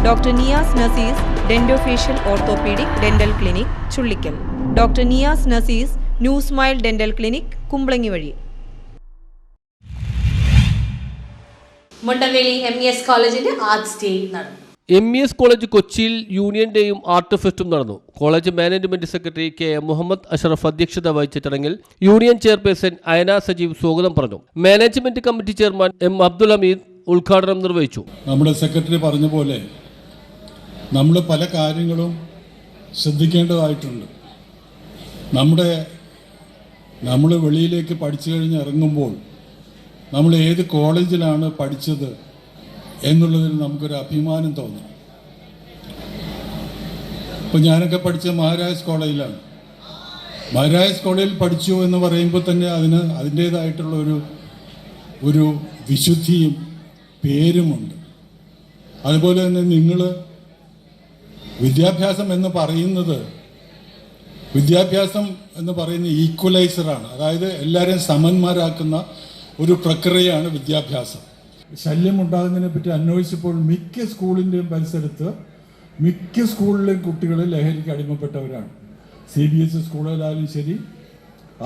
Doctor Niyas Nasees dentofacial orthopaedic dental clinic Chullickal. Doctor Niyas Nasees new smile dental clinic Kumbalangi വഴി. Mundaveli MES കോളേജിന്റെ arts day നടന്നു. MES college കൊച്ചിയിൽ union ഡേയും art ഫെസ്റ്റും നടന്നു. College management secretary KM Muhammad Ashraf അധ്യക്ഷത വഹിച്ച ചടങ്ങിൽ യൂണിയൻ ചെയർപേഴ്സൺ അയന സജീവ് സ്വാഗതം പറഞ്ഞു. Management committee chairman M Abdul Hameed ഉദ്ഘാടനം നിർവഹിച്ചു. നമ്മുടെ സെക്രട്ടറി പറഞ്ഞ പോലെ നമ്മൾ പല കാര്യങ്ങളും ശ്രദ്ധിക്കേണ്ടതായിട്ടുണ്ട്. നമ്മൾ വെളിയിലേക്ക് പഠിച്ചു കഴിഞ്ഞ് ഇറങ്ങുമ്പോൾ നമ്മൾ ഏത് കോളേജിലാണ് പഠിച്ചത് എന്നുള്ളതിൽ നമുക്കൊരു അഭിമാനം തോന്നണം. ഇപ്പോൾ ഞാനൊക്കെ പഠിച്ച മഹാരാജ് കോളേജിലാണ്. മഹാരാജ് കോളേജിൽ പഠിച്ചു എന്ന് പറയുമ്പോൾ തന്നെ അതിൻ്റേതായിട്ടുള്ള ഒരു വിശുദ്ധിയും പേരുമുണ്ട്. അതുപോലെ തന്നെ നിങ്ങൾ വിദ്യാഭ്യാസം എന്ന് പറയുന്നത് ഈക്വലൈസറാണ്. അതായത് എല്ലാവരെയും സമന്മാരാക്കുന്ന ഒരു പ്രക്രിയയാണ് വിദ്യാഭ്യാസം. ശല്യം ഉണ്ടാകുന്നതിനെ പറ്റി അന്വേഷിച്ചപ്പോൾ മിക്ക സ്കൂളിൻ്റെയും പരിസരത്ത് മിക്ക സ്കൂളിലെയും കുട്ടികൾ ലഹരിക്ക് അടിമപ്പെട്ടവരാണ്. CBSE സ്കൂളിലായാലും ശരി,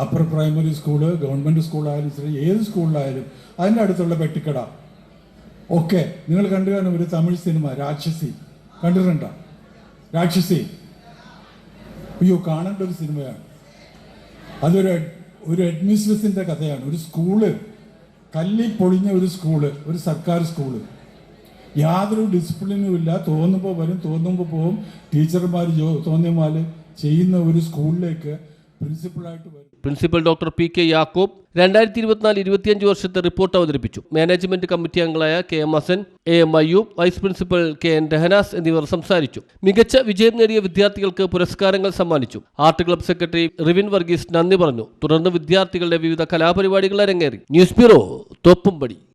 അപ്പർ പ്രൈമറി സ്കൂള്, ഗവൺമെൻറ് സ്കൂളായാലും ശരി, ഏത് സ്കൂളിലായാലും അതിൻ്റെ അടുത്തുള്ള പെട്ടിക്കട ഒക്കെ നിങ്ങൾ കണ്ടു കാണും. ഒരു തമിഴ് സിനിമ രാക്ഷസി കണ്ടിട്ടുണ്ടോ? രാക്ഷസി കാണേണ്ട ഒരു സിനിമയാണ്. അതൊരു അഡ്മിനിസ്ട്രേഷൻ്റെ കഥയാണ്. ഒരു സ്കൂള് കല്ലി പൊളിഞ്ഞ ഒരു സ്കൂള്, ഒരു സർക്കാർ സ്കൂള്, യാതൊരു ഡിസിപ്ലിനും ഇല്ല. തോന്നുമ്പോൾ വരും, തോന്നുമ്പോൾ പോവും. ടീച്ചർമാർ തോന്നിയമാൽ ചെയ്യുന്ന ഒരു സ്കൂളിലേക്ക് പ്രിൻസിപ്പളായിട്ട് വരും. പ്രിൻസിപ്പൽ ഡോക്ടർ PK യാക്കൂബ് 2024-25 വർഷത്തെ റിപ്പോർട്ട് അവതരിപ്പിച്ചു. മാനേജ്മെന്റ് കമ്മിറ്റി അംഗങ്ങളായ KM Hasan, AM Ayyub, vice principal KN Rahnas എന്നിവർ സംസാരിച്ചു. മികച്ച വിജയം നേടിയ വിദ്യാർത്ഥികൾക്ക് പുരസ്കാരങ്ങൾ സമ്മാനിച്ചു. Art club secretary Rivin Varghese നന്ദി പറഞ്ഞു. തുടർന്ന് വിദ്യാർത്ഥികളുടെ വിവിധ കലാപരിപാടികൾ അരങ്ങേറി. News bureau, Thoppumpady.